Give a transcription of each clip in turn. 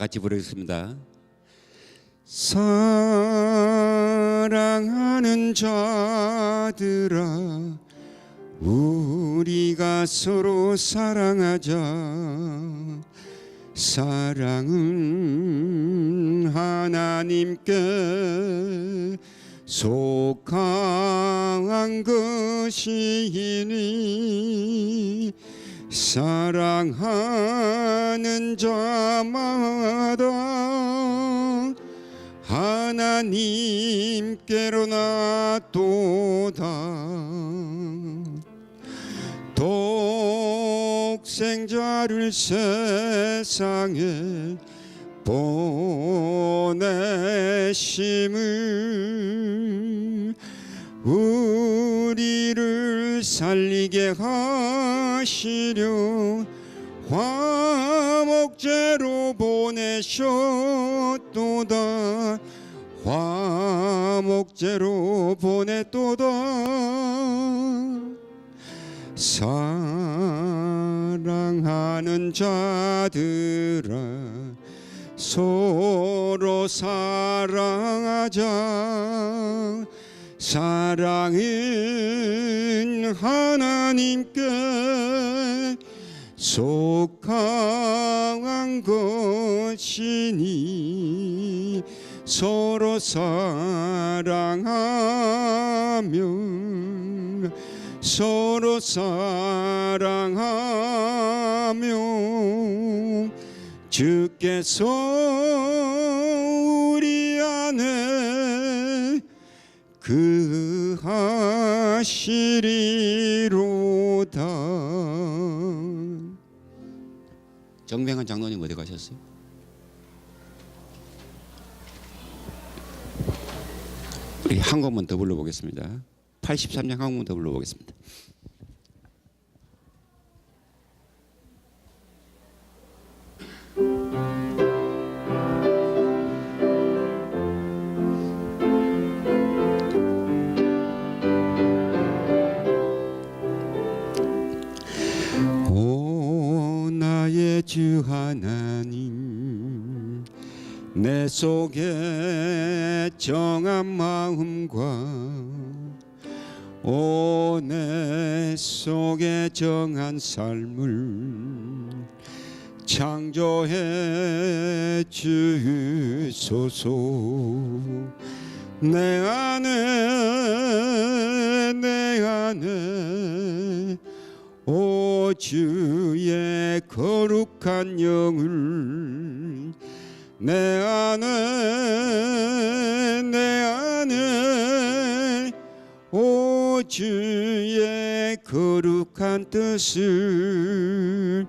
같이 부르겠습니다. 사랑하는 자들아, 우리가 서로 사랑하자. 사랑은 하나님께 속한 것이니 사랑하는 자마다 하나님께로 나도다. 독생자를 세상에 보내심을 우리를 살리게 하시려 화목제로 보내셨도다. 화목제로 보냈도다. 사랑하는 자들아, 서로 사랑하자. 사랑은 하나님께 속한 것이니 서로 사랑하며 서로 사랑하며 주께서 우리 안에 그하시리로다. 정병환 장로님 어디 가셨어요? 우리 한 곡만 더 불러보겠습니다. 83장 한 곡만 더 불러보겠습니다. 오 나의 주 하나님, 내 속에 정한 마음과 오 내 속에 정한 삶을 창조해 주소서. 내 안에 오 주의 거룩한 영을 내 안에 오 주의 거룩한 뜻을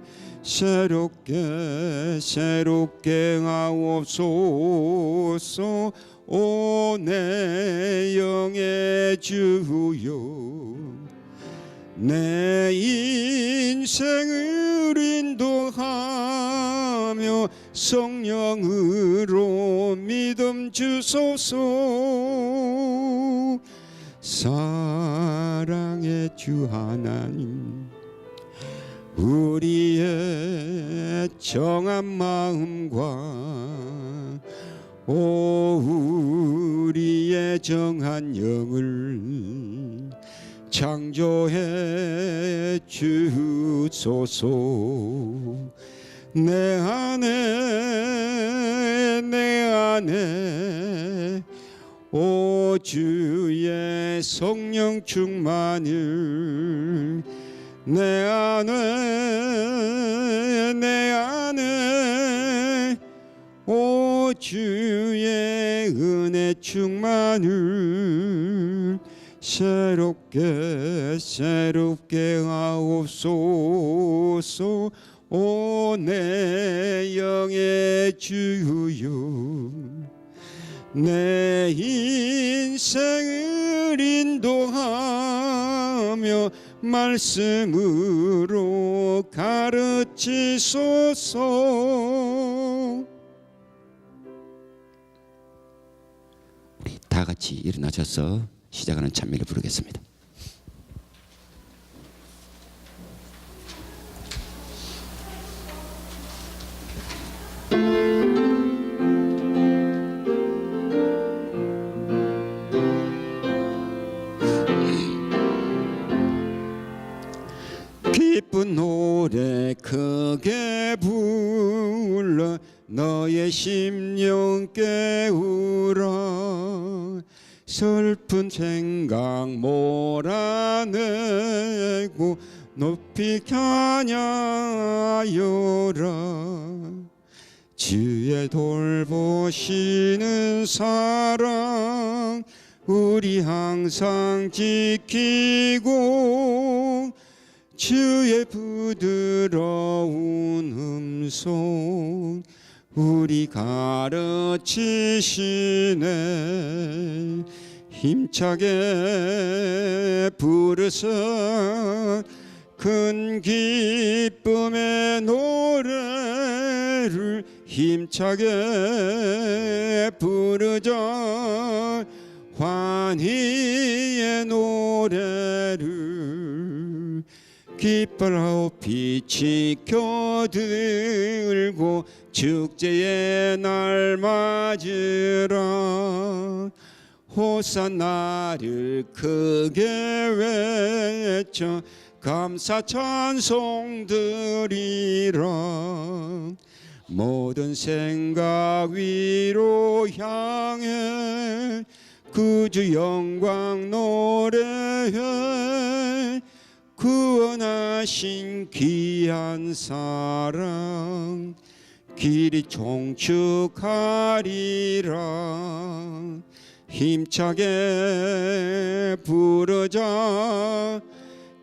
새롭게 하옵소서. 오 내 영의 주여, 내 인생을 인도하며 성령으로 믿음 주소서. 사랑의 주 하나님, 우리의 정한 마음과 오 우리의 정한 영을 창조해 주소서. 내 안에 오 주의 성령 충만을 내 안에 오 주의 은혜 충만을 새롭게 하옵소서. 오 내 영의 주여, 내 인생을 인도하며 말씀으로 가르치소서. 우리 다 같이 일어나셔서 시작하는 찬미를 부르겠습니다. 기쁜 노래 크게 불러 너의 심령 깨우라. 슬픈 생각 몰아내고 높이 찬양하여라. 주의 돌보시는 사랑 우리 항상 지키고 주의 부드러운 음성 우리 가르치시네. 힘차게 부르서 큰 기쁨의 노래를 힘차게 부르자. 환희의 노래를 깃발하고 빛이 켜들고 축제의 날 맞으라. 호산나를 크게 외쳐 감사 찬송 드리라. 모든 생각 위로 향해 구주 영광 노래해. 구원하신 귀한 사랑 길이 총축하리라. 힘차게 부르자.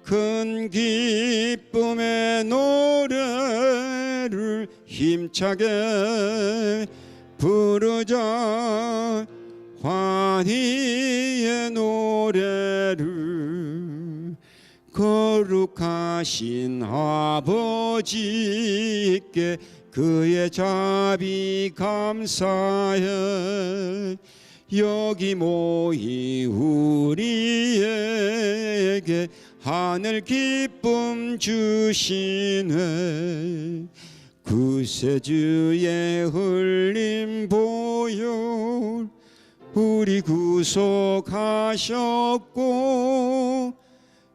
큰 기쁨의 노래를 힘차게 부르자. 환희의 노래를 거룩하신 아버지께 그의 자비 감사해. 여기 모인 우리에게 하늘 기쁨 주시네. 구세주의 흘린 보혈 우리 구속하셨고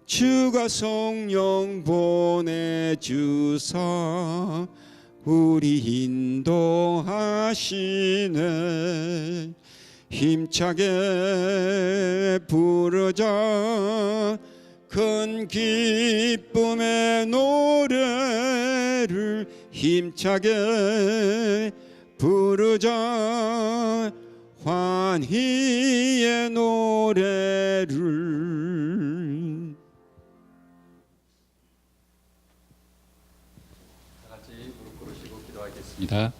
주가 성령 보내주사 우리 인도하시네. 힘차게 부르자. 큰 기쁨의 노래를 힘차게 부르자. 환희의 노래를. 다 같이 무릎 꿇으시고 기도하겠습니다.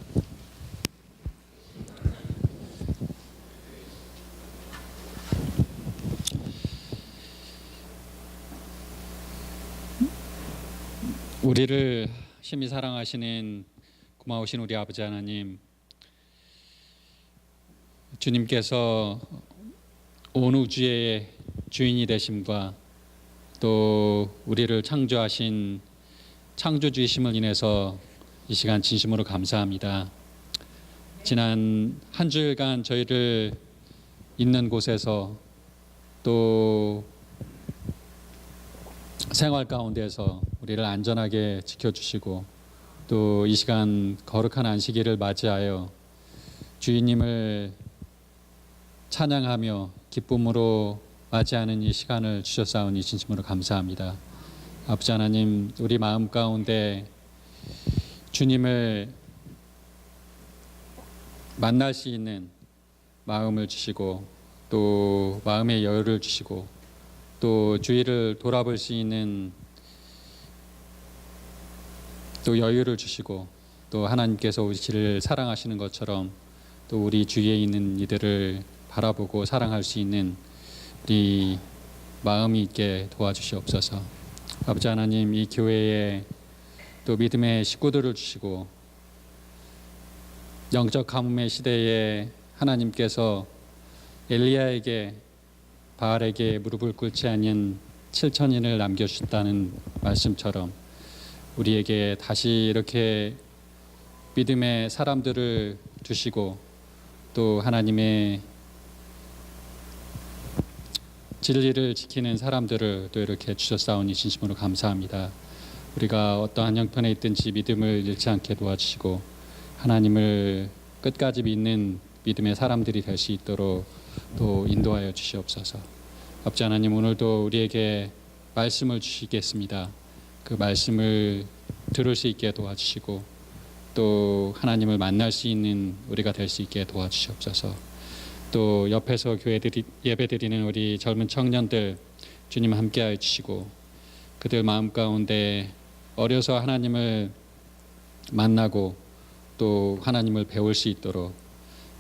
우리를 심히 사랑하시는 고마우신 우리 아버지 하나님, 주님께서 온 우주의 주인이 되심과 또 우리를 창조하신 창조주이심을 인해서 이 시간 진심으로 감사합니다. 지난 한 주일간 저희를 있는 곳에서 또 생활 가운데서 우리를 안전하게 지켜주시고 또 이 시간 거룩한 안식일을 맞이하여 주인님을 찬양하며 기쁨으로 맞이하는 이 시간을 주셨사오니 진심으로 감사합니다. 아버지 하나님, 우리 마음 가운데 주님을 만날 수 있는 마음을 주시고 또 마음의 여유를 주시고 또 주위를 돌아볼 수 있는 또 여유를 주시고 또 하나님께서 우리를 사랑하시는 것처럼 또 우리 주위에 있는 이들을 바라보고 사랑할 수 있는 우리 마음이 있게 도와주시옵소서. 아버지 하나님, 이 교회에 또 믿음의 식구들을 주시고 영적 가뭄의 시대에 하나님께서 엘리야에게 바알에게 무릎을 꿇지 않은 7,000인을 남겨주셨다는 말씀처럼 우리에게 다시 이렇게 믿음의 사람들을 주시고 또 하나님의 진리를 지키는 사람들을 또 이렇게 주셨사오니 진심으로 감사합니다. 우리가 어떠한 형편에 있든지 믿음을 잃지 않게 도와주시고 하나님을 끝까지 믿는 믿음의 사람들이 될 수 있도록 또 인도하여 주시옵소서. 아버지 하나님, 오늘도 우리에게 말씀을 주시겠습니다. 그 말씀을 들을 수 있게 도와주시고 또 하나님을 만날 수 있는 우리가 될 수 있게 도와주시옵소서. 또 옆에서 예배드리는 우리 젊은 청년들 주님 함께하여 주시고 그들 마음 가운데 어려서 하나님을 만나고 또 하나님을 배울 수 있도록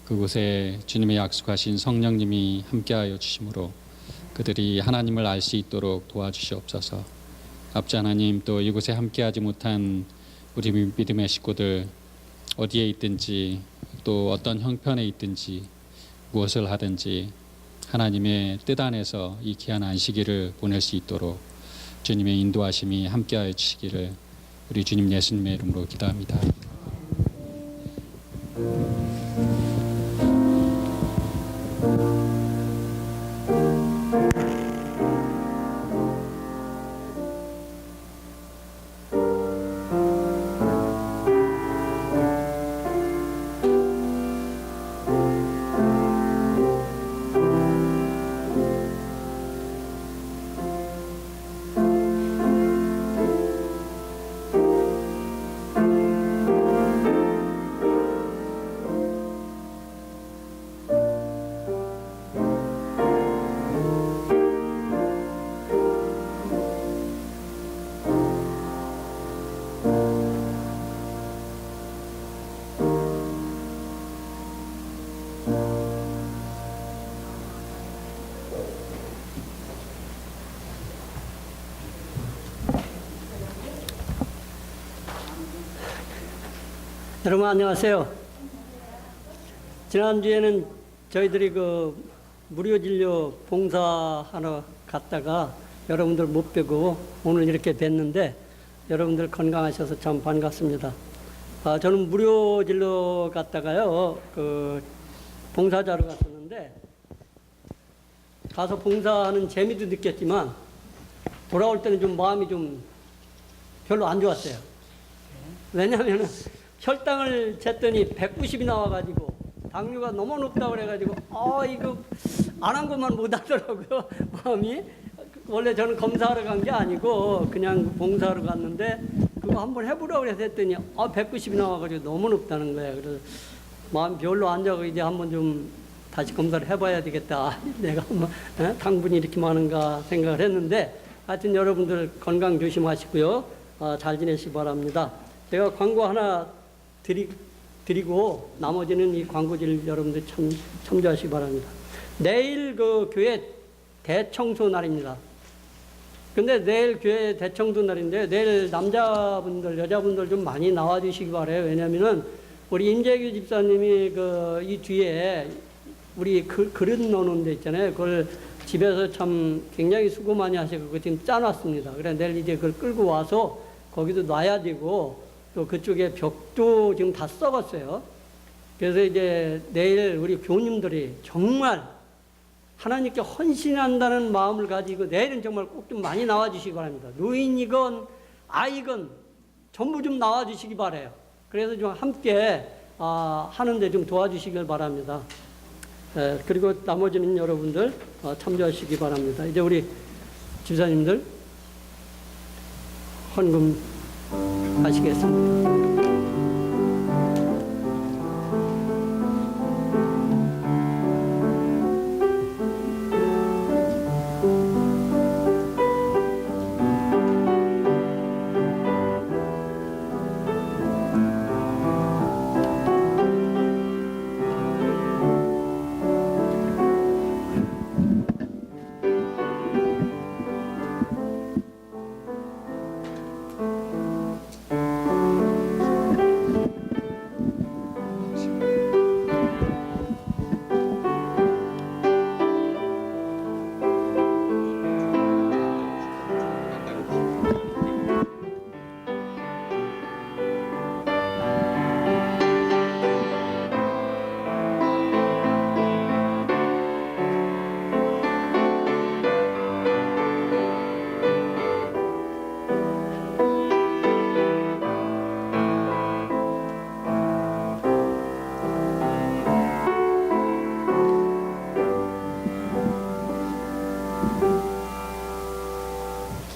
그곳에 주님의 약속하신 성령님이 함께하여 주심으로 그들이 하나님을 알 수 있도록 도와주시옵소서. 아버지 하나님, 또 이곳에 함께하지 못한 우리 믿음의 식구들 어디에 있든지 또 어떤 형편에 있든지 무엇을 하든지 하나님의 뜻 안에서 이 귀한 안식일을 보낼 수 있도록 주님의 인도하심이 함께하여 주시기를 우리 주님 예수님의 이름으로 기도합니다. 여러분 안녕하세요. 지난주에는 저희들이 그 무료 진료 봉사하러 갔다가 여러분들 못 뵈고 오늘 이렇게 뵀는데 여러분들 건강하셔서 참 반갑습니다. 저는 무료 진료 갔다가요 그 봉사자로 갔었는데 가서 봉사하는 재미도 느꼈지만 돌아올 때는 좀 마음이 좀 별로 안 좋았어요. 왜냐하면 혈당을 쟀더니 190이 나와가지고 당류가 너무 높다고 그래가지고 이거 안 한 것만 못 하더라고요. 마음이. 원래 저는 검사하러 간 게 아니고 그냥 봉사하러 갔는데 그거 한번 해보라고 그래서 했더니 190이 나와가지고 너무 높다는 거예요. 그래서 마음 별로 안 좋고 이제 한번 좀 다시 검사를 해봐야 되겠다. 내가 한번 당분이 이렇게 많은가 생각을 했는데 하여튼 여러분들 건강 조심하시고요. 잘 지내시기 바랍니다. 제가 광고 하나 드리고 나머지는 이 광고질 여러분들 참조하시기 바랍니다. 내일 그 교회 대청소 날입니다. 근데 내일 교회 대청소 날인데 내일 남자분들 여자분들 좀 많이 나와주시기 바래요. 왜냐면은 우리 임재규 집사님이 이 뒤에 우리 그릇 넣는 데 있잖아요. 그걸 집에서 참 굉장히 수고 많이 하시고 그거 지금 짜놨습니다. 그래 내일 이제 그걸 끌고 와서 거기도 놔야 되고 또 그쪽에 벽도 지금 다 썩었어요. 그래서 이제 내일 우리 교우님들이 정말 하나님께 헌신한다는 마음을 가지고 내일은 정말 꼭 좀 많이 나와주시기 바랍니다. 노인이건 아이건 전부 좀 나와주시기 바라요. 그래서 좀 함께 하는데 좀 도와주시길 바랍니다. 그리고 나머지는 여러분들 참조하시기 바랍니다. 이제 우리 집사님들 헌금 하시겠습니다.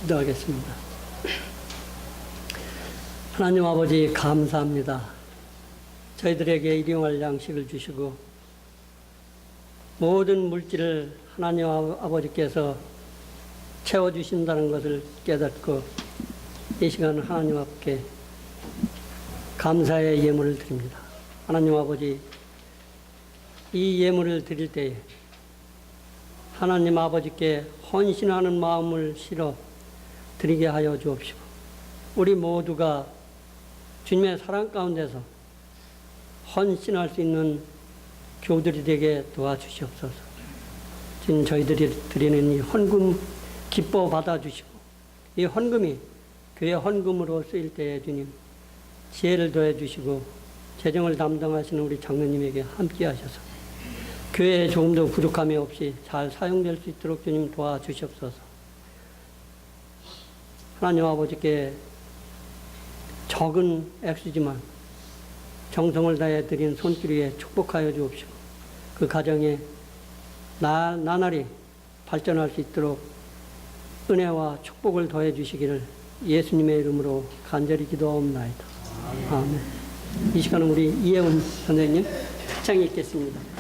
기도하겠습니다. 하나님 아버지 감사합니다. 저희들에게 일용할 양식을 주시고 모든 물질을 하나님 아버지께서 채워주신다는 것을 깨닫고 이 시간 하나님 앞에 감사의 예물을 드립니다. 하나님 아버지, 이 예물을 드릴 때에 하나님 아버지께 헌신하는 마음을 실어 드리게 하여 주옵시고 우리 모두가 주님의 사랑 가운데서 헌신할 수 있는 교우들이 되게 도와주시옵소서. 지금 저희들이 드리는 이 헌금 기뻐 받아주시고 이 헌금이 교회 헌금으로 쓰일 때에 주님 지혜를 더해주시고 재정을 담당하시는 우리 장로님에게 함께 하셔서 교회에 조금도 부족함이 없이 잘 사용될 수 있도록 주님 도와주시옵소서. 하나님 아버지께 적은 액수지만 정성을 다해 드린 손길 위에 축복하여 주옵시고 그 가정에 나날이 발전할 수 있도록 은혜와 축복을 더해 주시기를 예수님의 이름으로 간절히 기도하옵나이다. 아멘. 이 시간은 우리 이혜훈 선생님 합창이 있겠습니다.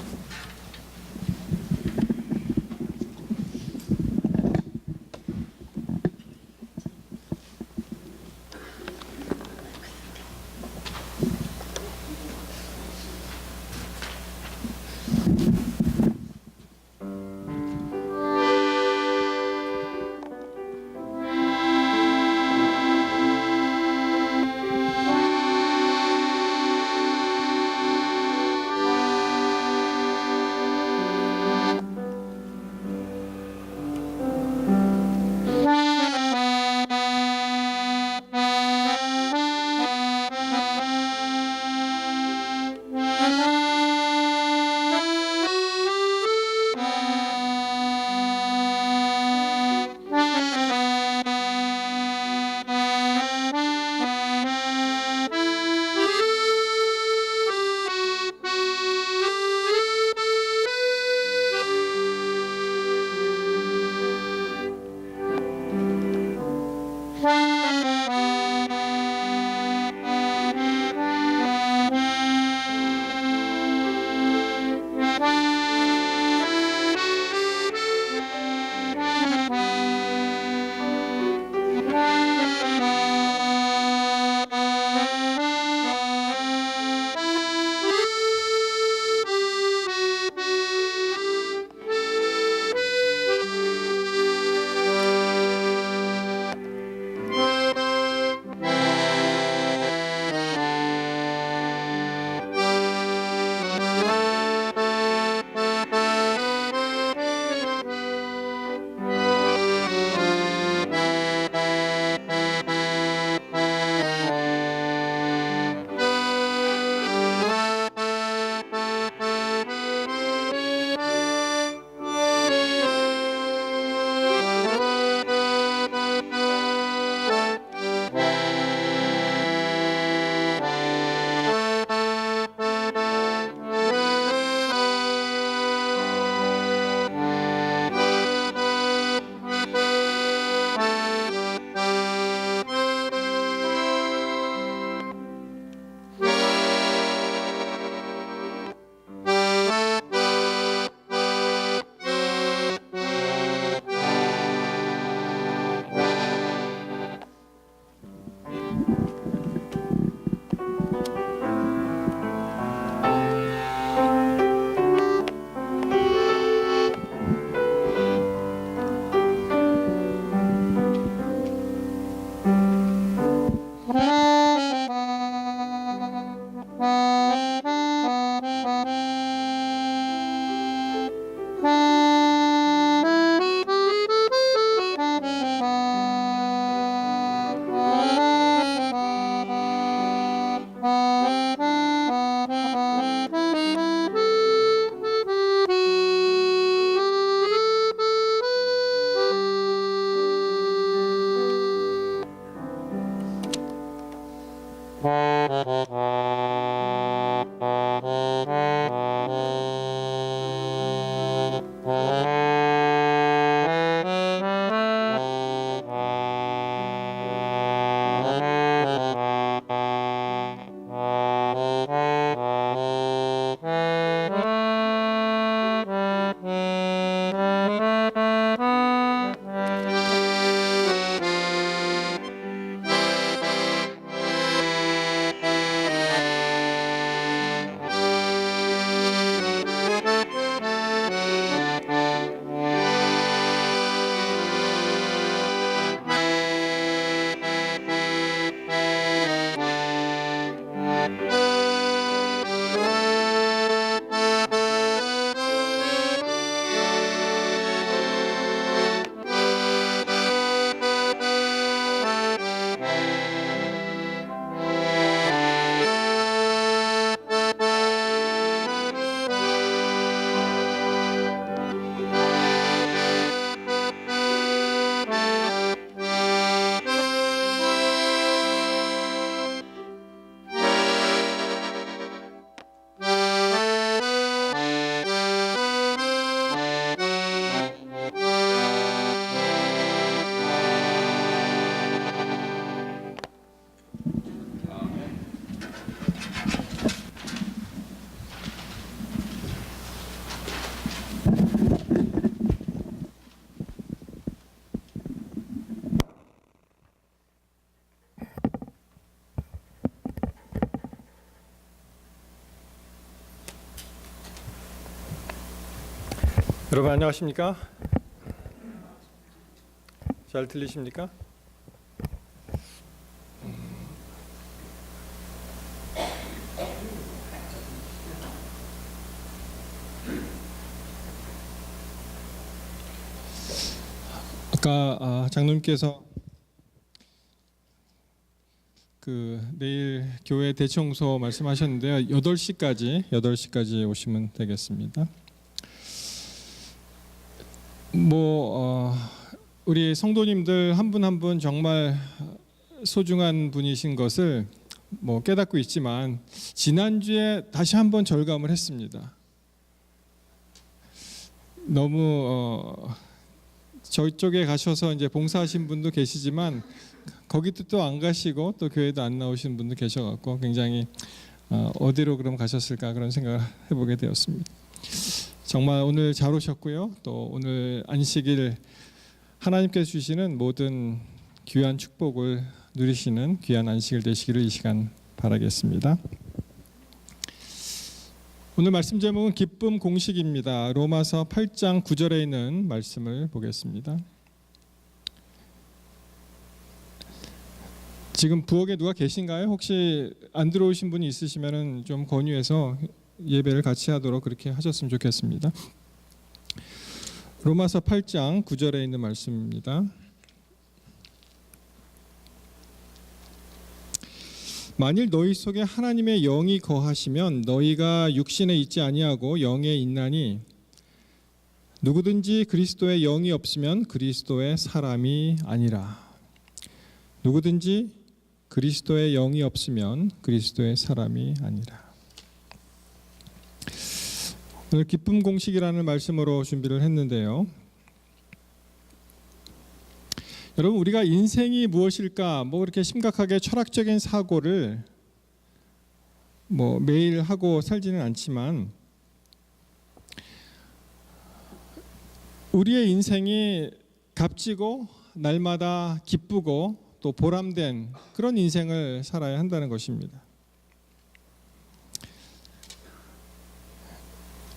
여러분 안녕하십니까? 잘 들리십니까? 아까 장로님께서 내일 교회 대청소 말씀하셨는데요. 8시까지 오시면 되겠습니다. 우리 성도님들 한 분 한 분 정말 소중한 분이신 것을 깨닫고 있지만 지난주에 다시 한번 절감을 했습니다. 너무 저쪽에 가셔서 이제 봉사하신 분도 계시지만 거기도 또 안 가시고 또 교회도 안 나오신 분도 계셔갖고 굉장히 어디로 그럼 가셨을까 그런 생각을 해보게 되었습니다. 정말 오늘 잘 오셨고요. 또 오늘 안식일 하나님께서 주시는 모든 귀한 축복을 누리시는 귀한 안식일 되시기를 이 시간 바라겠습니다. 오늘 말씀 제목은 기쁨 공식입니다. 로마서 8장 9절에 있는 말씀을 보겠습니다. 지금 부엌에 누가 계신가요? 혹시 안 들어오신 분이 있으시면 좀 권유해서 예배를 같이 하도록 그렇게 하셨으면 좋겠습니다. 로마서 8장 9절에 있는 말씀입니다. 만일 너희 속에 하나님의 영이 거하시면 너희가 육신에 있지 아니하고 영에 있나니 누구든지 그리스도의 영이 없으면 그리스도의 사람이 아니라. 누구든지 그리스도의 영이 없으면 그리스도의 사람이 아니라. 오늘 기쁨 공식이라는 말씀으로 준비를 했는데요. 여러분, 우리가 인생이 무엇일까 그렇게 심각하게 철학적인 사고를 매일 하고 살지는 않지만 우리의 인생이 값지고 날마다 기쁘고 또 보람된 그런 인생을 살아야 한다는 것입니다.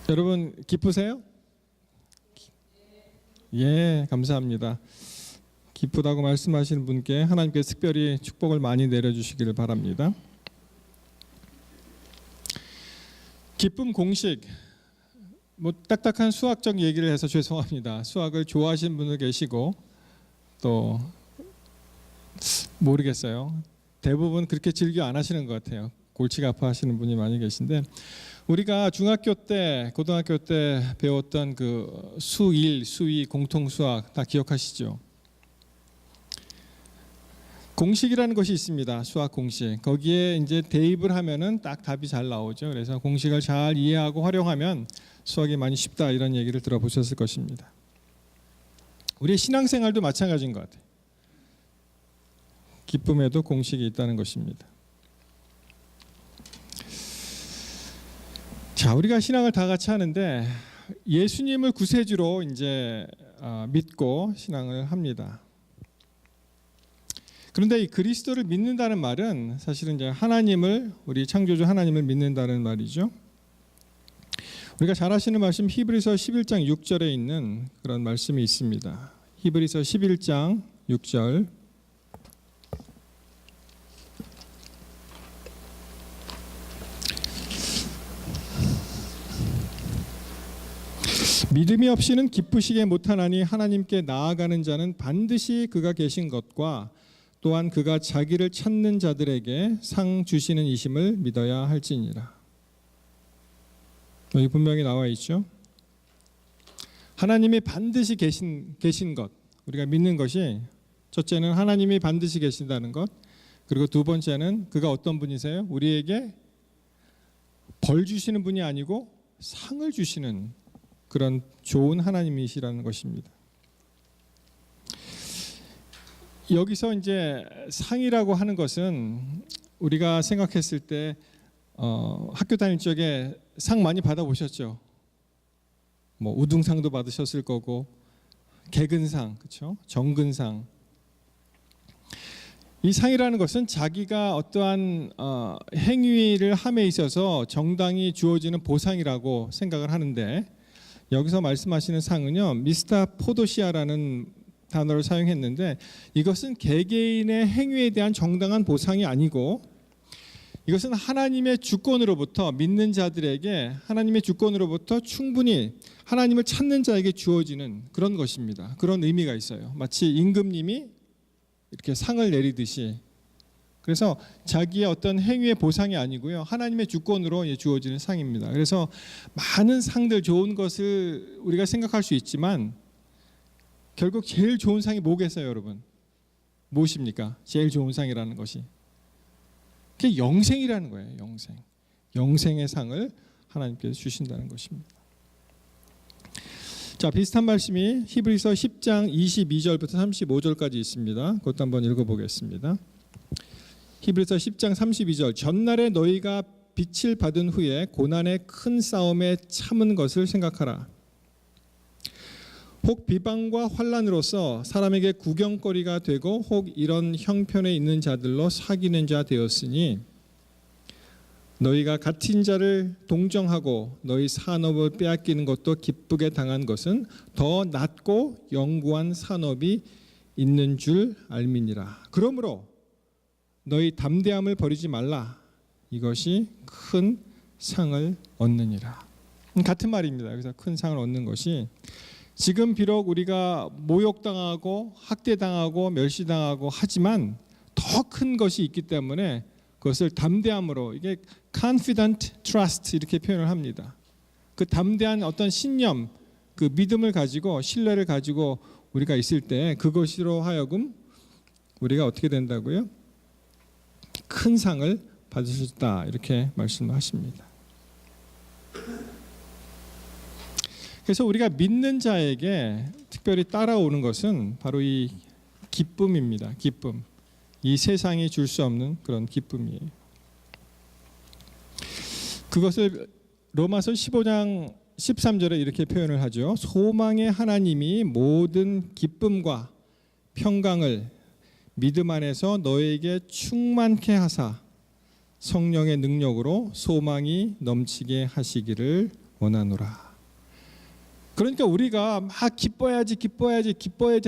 여러분 기쁘세요? 예, 감사합니다. 기쁘다고 말씀하시는 분께 하나님께서 특별히 축복을 많이 내려주시기를 바랍니다. 기쁨 공식, 딱딱한 수학적 얘기를 해서 죄송합니다. 수학을 좋아하시는 분들 계시고 또 모르겠어요. 대부분 그렇게 즐겨 안 하시는 것 같아요. 골치가 아파하시는 분이 많이 계신데 우리가 중학교 때, 고등학교 때 배웠던 그 수1, 수2 공통 수학 다 기억하시죠? 공식이라는 것이 있습니다. 수학 공식. 거기에 이제 대입을 하면은 딱 답이 잘 나오죠. 그래서 공식을 잘 이해하고 활용하면 수학이 많이 쉽다 이런 얘기를 들어보셨을 것입니다. 우리의 신앙생활도 마찬가지인 것 같아요. 기쁨에도 공식이 있다는 것입니다. 자, 우리가 신앙을 다 같이 하는데 예수님을 구세주로 이제 믿고 신앙을 합니다. 그런데 이 그리스도를 믿는다는 말은 사실은 이제 하나님을, 우리 창조주 하나님을 믿는다는 말이죠. 우리가 잘 아시는 말씀 히브리서 11장 6절에 있는 그런 말씀이 있습니다. 히브리서 11장 6절. 믿음이 없이는 기쁘시게 못하나니 하나님께 나아가는 자는 반드시 그가 계신 것과 또한 그가 자기를 찾는 자들에게 상 주시는 이심을 믿어야 할지니라. 여기 분명히 나와 있죠. 하나님이 반드시 계신 것, 우리가 믿는 것이 첫째는 하나님이 반드시 계신다는 것, 그리고 두 번째는 그가 어떤 분이세요? 우리에게 벌 주시는 분이 아니고 상을 주시는 그런 좋은 하나님이시라는 것입니다. 여기서 이제 상이라고 하는 것은 우리가 생각했을 때 학교 다닐 적에 상 많이 받아보셨죠? 우등상도 받으셨을 거고 개근상, 그렇죠? 정근상. 이 상이라는 것은 자기가 어떠한 행위를 함에 있어서 정당히 주어지는 보상이라고 생각을 하는데 여기서 말씀하시는 상은요, 미스터 포도시아라는 단어를 사용했는데 이것은 개개인의 행위에 대한 정당한 보상이 아니고 이것은 하나님의 주권으로부터 믿는 자들에게 하나님의 주권으로부터 충분히 하나님을 찾는 자에게 주어지는 그런 것입니다. 그런 의미가 있어요. 마치 임금님이 이렇게 상을 내리듯이 그래서 자기의 어떤 행위의 보상이 아니고요. 하나님의 주권으로 주어지는 상입니다. 그래서 많은 상들 좋은 것을 우리가 생각할 수 있지만 결국 제일 좋은 상이 뭐겠어요, 여러분? 무엇입니까? 제일 좋은 상이라는 것이 그게 영생이라는 거예요. 영생. 영생의 상을 하나님께서 주신다는 것입니다. 자, 비슷한 말씀이 히브리서 10장 22절부터 35절까지 있습니다. 그것도 한번 읽어보겠습니다. 히브리서 10장 32절 전날에 너희가 빛을 받은 후에 고난의 큰 싸움에 참은 것을 생각하라. 혹 비방과 환난으로서 사람에게 구경거리가 되고 혹 이런 형편에 있는 자들로 사귀는 자 되었으니 너희가 갇힌 자를 동정하고 너희 산업을 빼앗기는 것도 기쁘게 당한 것은 더 낮고 영구한 산업이 있는 줄 알미니라. 그러므로 너희 담대함을 버리지 말라. 이것이 큰 상을 얻느니라. 같은 말입니다. 그래서 큰 상을 얻는 것이 지금 비록 우리가 모욕당하고 학대당하고 멸시당하고 하지만 더 큰 것이 있기 때문에 그것을 담대함으로 이게 confident trust 이렇게 표현을 합니다. 그 담대한 어떤 신념, 그 믿음을 가지고 신뢰를 가지고 우리가 있을 때 그것으로 하여금 우리가 어떻게 된다고요? 큰 상을 받을 수 있다 이렇게 말씀하십니다. 그래서 우리가 믿는 자에게 특별히 따라오는 것은 바로 이 기쁨입니다. 기쁨. 이 세상이 줄 수 없는 그런 기쁨이에요. 그것을 로마서 15장 13절에 이렇게 표현을 하죠. 소망의 하나님이 모든 기쁨과 평강을 믿음 안에서 너에게 충만케 하사 성령의 능력으로 소망이 넘치게 하시기를 원하노라. 그러니까 우리가 막 기뻐야지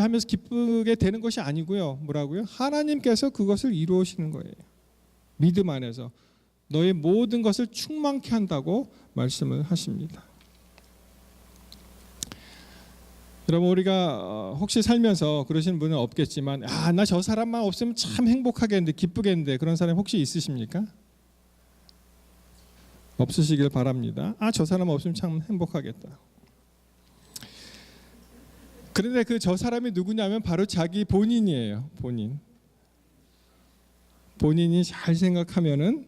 하면서 기쁘게 되는 것이 아니고요. 뭐라고요? 하나님께서 그것을 이루시는 거예요. 믿음 안에서 너의 모든 것을 충만케 한다고 말씀을 하십니다. 여러분 우리가 혹시 살면서 그러시는 분은 없겠지만 나 저 사람만 없으면 참 행복하겠는데 기쁘겠는데 그런 사람 혹시 있으십니까? 없으시길 바랍니다. 저 사람 없으면 참 행복하겠다. 그런데 그 저 사람이 누구냐면 바로 자기 본인이에요. 본인이 잘 생각하면은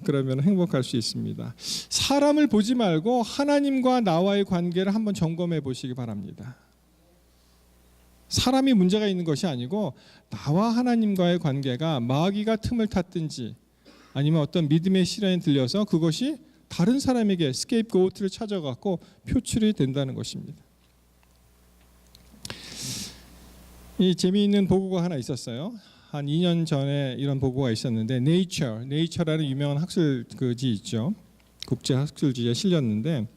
그러면 행복할 수 있습니다. 사람을 보지 말고 하나님과 나와의 관계를 한번 점검해 보시기 바랍니다. 사람이 문제가 있는 것이 아니고 나와 하나님과의 관계가 마귀가 틈을 탔든지 아니면 어떤 믿음의 시련에 들려서 그것이 다른 사람에게 스케이프고트를 찾아갖고 표출이 된다는 것입니다. 이 재미있는 보고가 하나 있었어요. 한 2년 전에 이런 보고가 있었는데 네이처라는 유명한 학술지 있죠. 국제 학술지에 실렸는데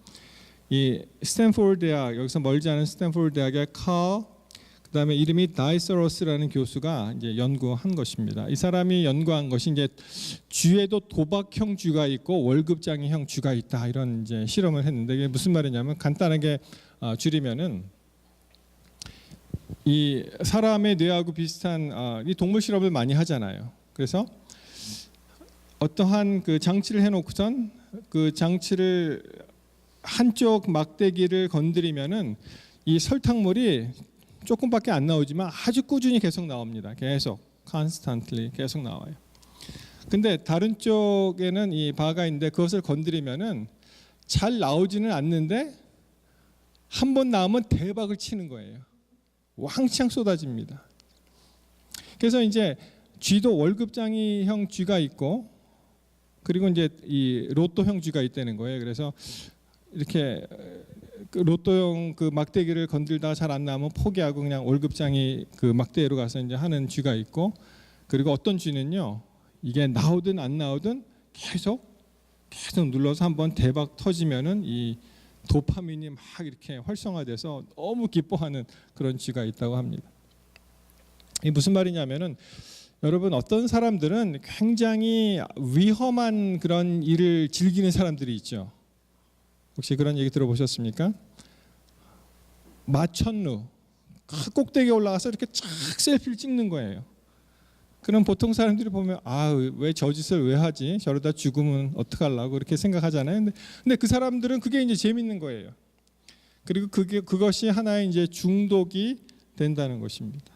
이 스탠포드 대학 여기서 멀지 않은 스탠포드 대학의 그다음에 이름이 다이서러스라는 교수가 이제 연구한 것입니다. 이 사람이 연구한 것이 이제 쥐에도 도박형 쥐가 있고 월급장애형 쥐가 있다 이런 이제 실험을 했는데 이게 무슨 말이냐면 간단하게 줄이면은 이 사람의 뇌하고 비슷한 이 동물 실험을 많이 하잖아요. 그래서 어떠한 그 장치를 해놓고선 그 장치를 한쪽 막대기를 건드리면은 이 설탕물이 조금밖에 안 나오지만 아주 꾸준히 계속 나옵니다. 계속 constantly 계속 나와요. 근데 다른 쪽에는 이 바가 있는데 그것을 건드리면은 잘 나오지는 않는데 한 번 나오면 대박을 치는 거예요. 왕창 쏟아집니다. 그래서 이제 쥐도 월급장애형 쥐가 있고 그리고 이제 이 로또형 쥐가 있다는 거예요. 그래서 이렇게 그 로또형 그 막대기를 건들다가 잘 안 나오면 포기하고 그냥 월급장애 그 막대기로 가서 이제 하는 쥐가 있고 그리고 어떤 쥐는요 이게 나오든 안 나오든 계속 눌러서 한번 대박 터지면은 이 도파민이 막 이렇게 활성화돼서 너무 기뻐하는 그런 쥐가 있다고 합니다. 이게 무슨 말이냐면은 여러분 어떤 사람들은 굉장히 위험한 그런 일을 즐기는 사람들이 있죠. 혹시 그런 얘기 들어보셨습니까? 마천루 그 꼭대기에 올라가서 이렇게 쫙 셀피를 찍는 거예요. 그럼 보통 사람들이 보면 왜 저 짓을 왜 하지? 저러다 죽으면 어떡하려고 그렇게 생각하잖아요. 근데 그 사람들은 그게 이제 재밌는 거예요. 그리고 그것이 하나의 이제 중독이 된다는 것입니다.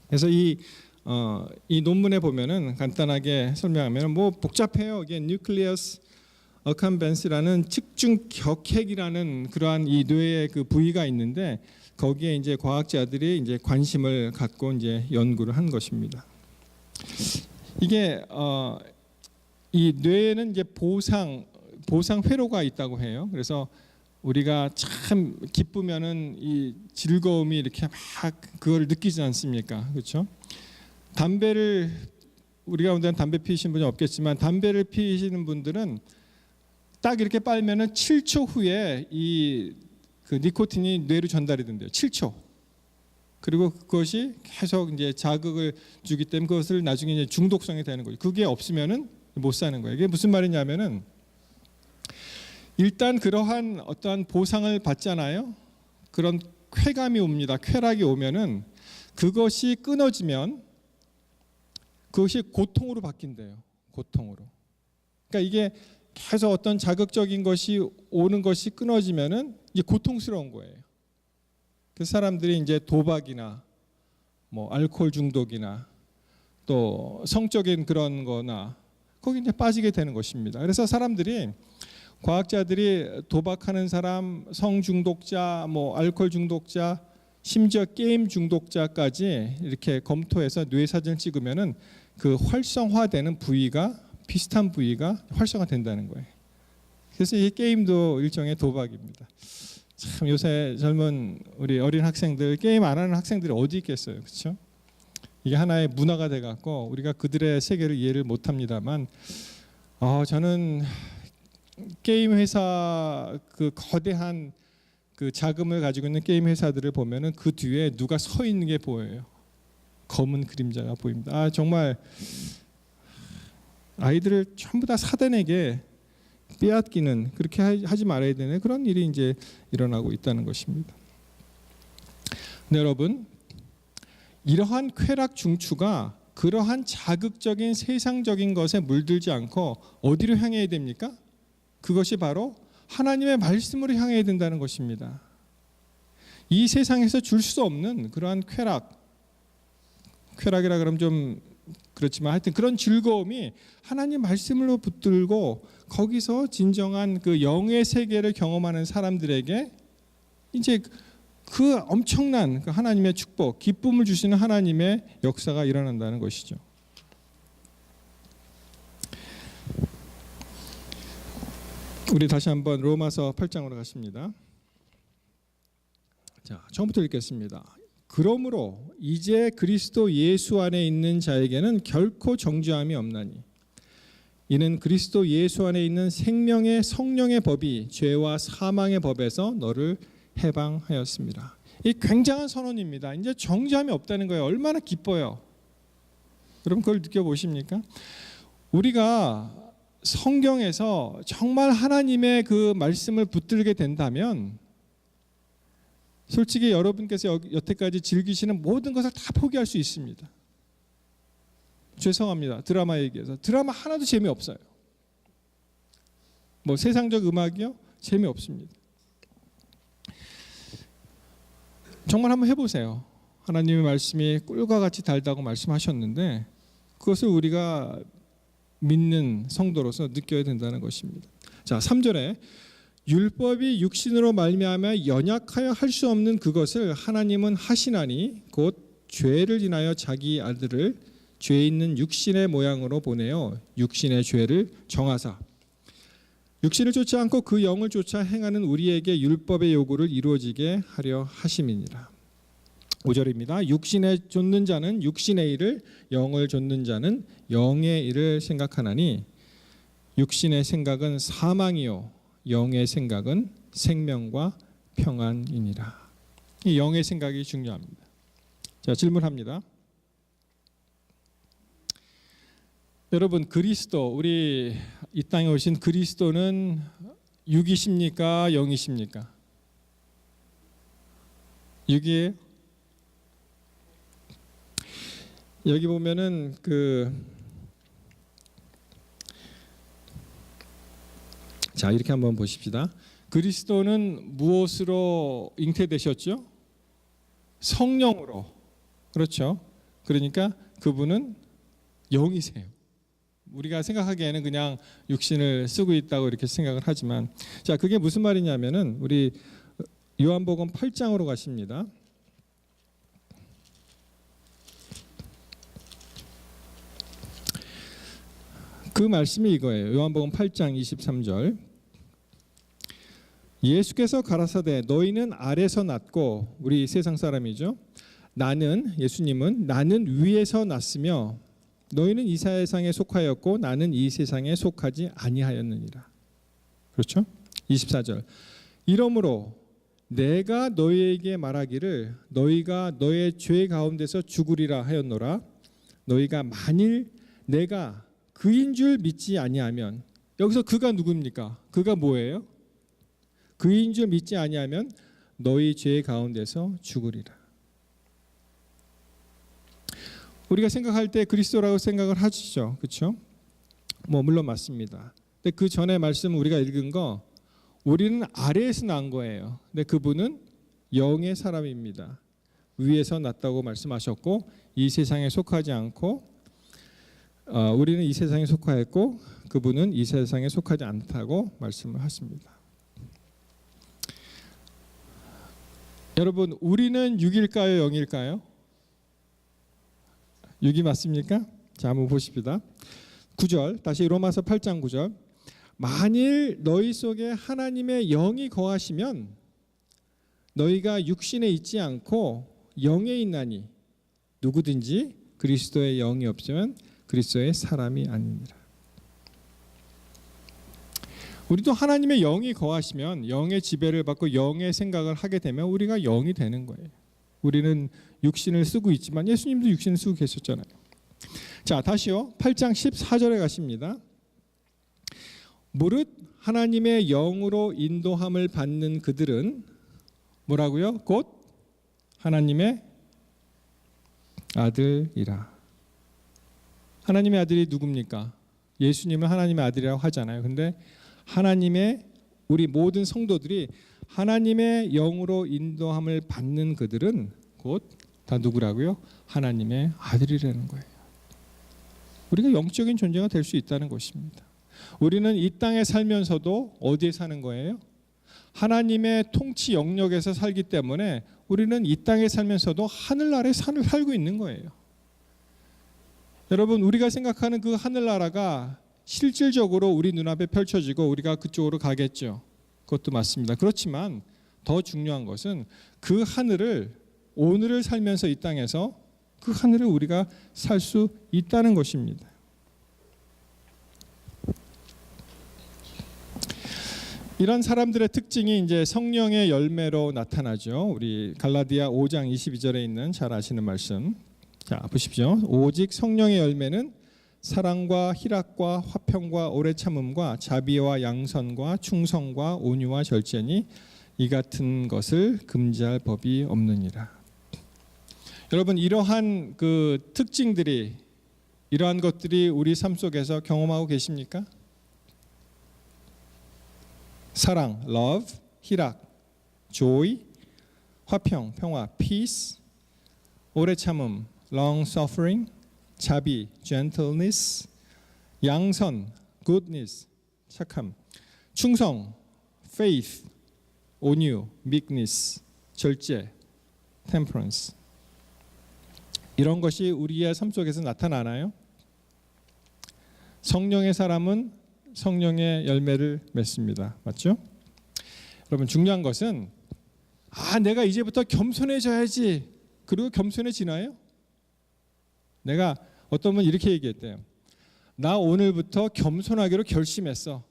그래서 이 논문에 보면은 간단하게 설명하면 뭐 복잡해요. 이게 뉴클리어스 어캄벤스라는 측중 격핵이라는 그러한 이 뇌의 그 부위가 있는데 거기에 이제 과학자들이 이제 관심을 갖고 이제 연구를 한 것입니다. 이게 이 뇌에는 이제 보상 회로가 있다고 해요. 그래서 우리가 참 기쁘면은 이 즐거움이 이렇게 막 그걸 느끼지 않습니까? 그렇죠? 담배를 우리 가운데는 담배 피우시는 분이 없겠지만 담배를 피우시는 분들은 딱 이렇게 빨면은 7초 후에 이 그 니코틴이 뇌로 전달이 된대요. 7초. 그리고 그것이 계속 이제 자극을 주기 때문에 그것을 나중에 이제 중독성이 되는 거예요. 그게 없으면은 못 사는 거예요. 이게 무슨 말이냐면은 일단 그러한 어떠한 보상을 받잖아요. 그런 쾌감이 옵니다. 쾌락이 오면은 그것이 끊어지면 그것이 고통으로 바뀐대요. 고통으로. 그러니까 이게 계속 어떤 자극적인 것이 오는 것이 끊어지면은 이게 고통스러운 거예요. 그래서 사람들이 이제 도박이나 뭐 알코올 중독이나 또 성적인 그런 거나 거기 이제 빠지게 되는 것입니다. 그래서 사람들이 과학자들이 도박하는 사람, 성 중독자, 뭐 알코올 중독자, 심지어 게임 중독자까지 이렇게 검토해서 뇌 사진을 찍으면은 그 활성화되는 부위가 비슷한 부위가 활성화된다는 거예요. 그래서 이 게임도 일종의 도박입니다. 참 요새 젊은 우리 어린 학생들 게임 안 하는 학생들이 어디 있겠어요, 그렇죠? 이게 하나의 문화가 돼갖고 우리가 그들의 세계를 이해를 못합니다만, 저는 게임 회사 그 거대한 그 자금을 가지고 있는 게임 회사들을 보면은 그 뒤에 누가 서 있는 게 보여요. 검은 그림자가 보입니다. 정말 아이들을 전부 다 사단에게 빼앗기는 그렇게 하지 말아야 되는 그런 일이 이제 일어나고 있다는 것입니다. 네, 여러분, 이러한 쾌락 중추가 그러한 자극적인 세상적인 것에 물들지 않고 어디로 향해야 됩니까? 그것이 바로 하나님의 말씀으로 향해야 된다는 것입니다. 이 세상에서 줄 수 없는 그러한 쾌락이라 그러면 좀 그렇지만 하여튼 그런 즐거움이 하나님 말씀으로 붙들고 거기서 진정한 그 영의 세계를 경험하는 사람들에게 이제 그 엄청난 그 하나님의 축복, 기쁨을 주시는 하나님의 역사가 일어난다는 것이죠. 우리 다시 한번 로마서 8장으로 가십니다. 자, 처음부터 읽겠습니다. 그러므로 이제 그리스도 예수 안에 있는 자에게는 결코 정죄함이 없나니 이는 그리스도 예수 안에 있는 생명의 성령의 법이 죄와 사망의 법에서 너를 해방하였습니다. 이 굉장한 선언입니다. 이제 정죄함이 없다는 거예요. 얼마나 기뻐요. 여러분 그걸 느껴보십니까? 우리가 성경에서 정말 하나님의 그 말씀을 붙들게 된다면 솔직히 여러분께서 여태까지 즐기시는 모든 것을 다 포기할 수 있습니다. 죄송합니다. 드라마 얘기해서 드라마 하나도 재미없어요. 뭐 세상적 음악이요? 재미없습니다. 정말 한번 해보세요. 하나님의 말씀이 꿀과 같이 달다고 말씀하셨는데 그것을 우리가 믿는 성도로서 느껴야 된다는 것입니다. 자, 3절에 율법이 육신으로 말미암아 연약하여 할 수 없는 그것을 하나님은 하시나니 곧 죄를 인하여 자기 아들을 죄 있는 육신의 모양으로 보내어 육신의 죄를 정하사 육신을 쫓지 않고 그 영을 쫓아 행하는 우리에게 율법의 요구를 이루어지게 하려 하심이니라. 5절입니다. 육신에 좇는 자는 육신의 일을, 영을 좇는 자는 영의 일을 생각하나니 육신의 생각은 사망이요 영의 생각은 생명과 평안이니라. 이 영의 생각이 중요합니다. 자, 질문합니다. 여러분, 그리스도, 우리 이 땅에 오신 그리스도는 육이십니까? 영이십니까? 육이에요? 여기 보면은 자, 이렇게 한번 보십시다. 그리스도는 무엇으로 잉태되셨죠? 성령으로. 그렇죠? 그러니까 그분은 영이세요. 우리가 생각하기에는 그냥 육신을 쓰고 있다고 이렇게 생각을 하지만, 자, 그게 무슨 말이냐면은 우리 요한복음 8장으로 가십니다. 그 말씀이 이거예요. 요한복음 8장 23절. 예수께서 가라사대 너희는 아래서 났고, 우리 세상 사람이죠. 나는, 예수님은 나는 위에서 났으며 너희는 이 세상에 속하였고 나는 이 세상에 속하지 아니하였느니라. 그렇죠? 24절. 이러므로 내가 너희에게 말하기를 너희가 너의 죄 가운데서 죽으리라 하였노라. 너희가 만일 내가 그인 줄 믿지 아니하면, 여기서 그가 누굽니까? 그가 뭐예요? 그인 줄 믿지 아니하면 너희 죄 가운데서 죽으리라. 우리가 생각할 때 그리스도라고 생각을 하시죠, 그렇죠? 뭐 물론 맞습니다. 근데 그 전에 말씀 우리가 읽은 거, 우리는 아래에서 난 거예요. 근데 그분은 영의 사람입니다. 위에서 났다고 말씀하셨고, 이 세상에 속하지 않고, 우리는 이 세상에 속하였고 그분은 이 세상에 속하지 않다고 말씀을 하십니다. 여러분, 우리는 6일까요? 0일까요? 6이 맞습니까? 자, 한번 보십시다. 9절, 다시 로마서 8장 9절. 만일 너희 속에 하나님의 영이 거하시면 너희가 육신에 있지 않고 영에 있나니 누구든지 그리스도의 영이 없으면 그리스도의 사람이 아니니라. 우리도 하나님의 영이 거하시면, 영의 지배를 받고 영의 생각을 하게 되면 우리가 영이 되는 거예요. 우리는 육신을 쓰고 있지만 예수님도 육신을 쓰고 계셨잖아요. 자, 다시요. 8장 14절에 가십니다. 무릇 하나님의 영으로 인도함을 받는 그들은 뭐라고요? 곧 하나님의 아들이라. 하나님의 아들이 누굽니까? 예수님은 하나님의 아들이라고 하잖아요. 근데 하나님의, 우리 모든 성도들이 하나님의 영으로 인도함을 받는 그들은 곧 다 누구라고요? 하나님의 아들이라는 거예요. 우리가 영적인 존재가 될 수 있다는 것입니다. 우리는 이 땅에 살면서도 어디에 사는 거예요? 하나님의 통치 영역에서 살기 때문에 우리는 이 땅에 살면서도 하늘나라에 살고 있는 거예요. 여러분, 우리가 생각하는 그 하늘나라가 실질적으로 우리 눈앞에 펼쳐지고 우리가 그쪽으로 가겠죠. 그것도 맞습니다. 그렇지만 더 중요한 것은 그 하늘을, 오늘을 살면서 이 땅에서 그 하늘을 우리가 살 수 있다는 것입니다. 이런 사람들의 특징이 이제 성령의 열매로 나타나죠. 우리 갈라디아 5장 22절에 있는 잘 아시는 말씀. 자, 보십시오. 오직 성령의 열매는 사랑과 희락과 화평과 오래 참음과 자비와 양선과 충성과 온유와 절제니 이 같은 것을 금지할 법이 없느니라. 여러분, 이러한 그 특징들이, 이러한 것들이 우리 삶 속에서 경험하고 계십니까? 사랑, love, 희락, joy, 화평, 평화, peace, 오래 참음, long suffering, 자비, gentleness, 양선, goodness, 착함, 충성, faith, 온유, meekness, 절제, temperance. 이런 것이 우리의 삶 속에서 나타나나요? 성령의 사람은 성령의 열매를 맺습니다. 맞죠? 여러분, 중요한 것은 내가 이제부터 겸손해져야지. 그리고 겸손해지나요? 내가, 어떤 분 이렇게 얘기했대요. 나 오늘부터 겸손하기로 결심했어.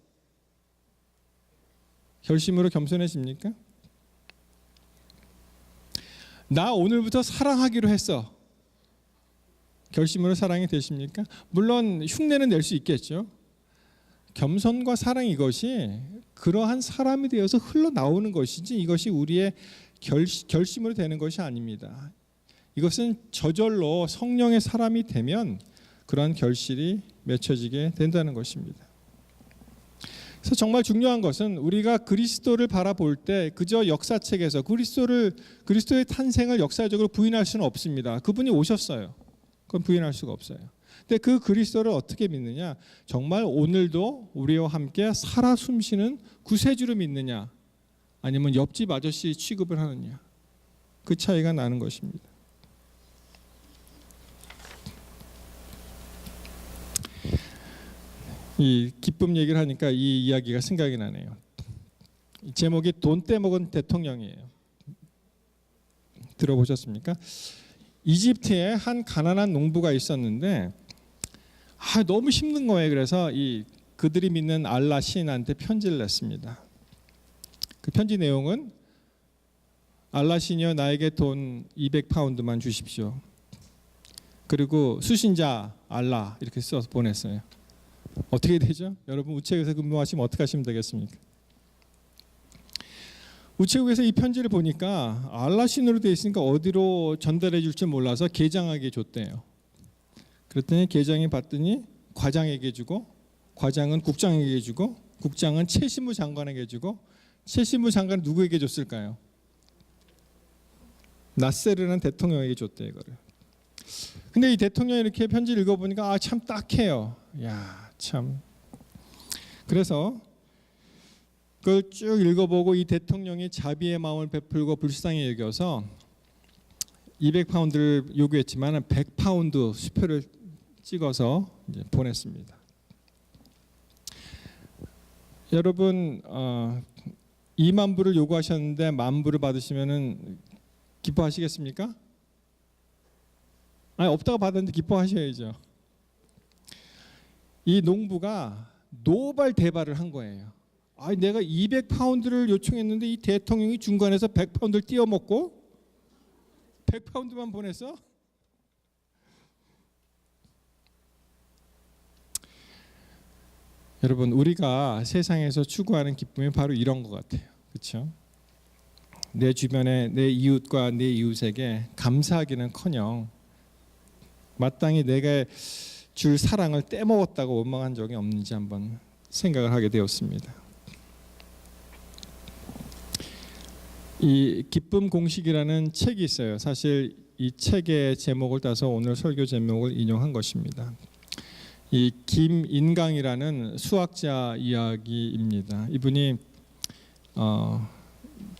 결심으로 겸손해집니까? 나 오늘부터 사랑하기로 했어. 결심으로 사랑이 되십니까? 물론 흉내는 낼 수 있겠죠. 겸손과 사랑 이것이 그러한 사람이 되어서 흘러나오는 것이지 이것이 우리의 결심으로 되는 것이 아닙니다. 이것은 저절로 성령의 사람이 되면 그러한 결실이 맺혀지게 된다는 것입니다. 그래서 정말 중요한 것은 우리가 그리스도를 바라볼 때 그저 역사책에서 그리스도의 탄생을 역사적으로 부인할 수는 없습니다. 그분이 오셨어요. 그건 부인할 수가 없어요. 근데 그 그리스도를 어떻게 믿느냐? 정말 오늘도 우리와 함께 살아 숨쉬는 구세주로 믿느냐? 아니면 옆집 아저씨 취급을 하느냐? 그 차이가 나는 것입니다. 이 기쁨 얘기를 하니까 이 이야기가 생각이 나네요. 제목이 돈 떼먹은 대통령이에요. 들어보셨습니까? 이집트에 한 가난한 농부가 있었는데 너무 힘든 거예요. 그래서 그들이 믿는 알라 신한테 편지를 냈습니다. 그 편지 내용은 알라 신이여 나에게 돈 200파운드만 주십시오. 그리고 수신자 알라 이렇게 써서 보냈어요. 어떻게 되죠? 여러분 우체국에서 근무하시면 어떻게 하시면 되겠습니까? 우체국에서 이 편지를 보니까 알라 신으로 되어 있으니까 어디로 전달해 줄지 몰라서 계장에게 줬대요. 그랬더니 계장이 봤더니 과장에게 주고 과장은 국장에게 주고 국장은 최신무 장관에게 주고 최신무 장관은 누구에게 줬을까요? 나세르는 대통령에게 줬대 이거를. 근데 이 대통령이 이렇게 편지를 읽어보니까 참 딱해요. 야 참. 그래서 그걸 쭉 읽어보고 이 대통령이 자비의 마음을 베풀고 불쌍히 여겨서 200파운드를 요구했지만 100파운드 수표를 찍어서 이제 보냈습니다. 여러분 2만 불을 요구하셨는데 10,000불을 받으시면은 기뻐하시겠습니까? 아니 없다가 받았는데 기뻐하셔야죠. 이 농부가 노발대발을 한 거예요. 내가 200파운드를 요청했는데 이 대통령이 중간에서 100파운드를 띄어먹고 100파운드만 보냈어? 여러분 우리가 세상에서 추구하는 기쁨이 바로 이런 것 같아요. 그렇죠? 내 주변에 내 이웃과 내 이웃에게 감사하기는커녕 마땅히 내가 줄 사랑을 떼먹었다고 원망한 적이 없는지 한번 생각을 하게 되었습니다. 이 기쁨 공식이라는 책이 있어요. 사실 이 책의 제목을 따서 오늘 설교 제목을 인용한 것입니다. 이 김인강이라는 수학자 이야기입니다. 이분이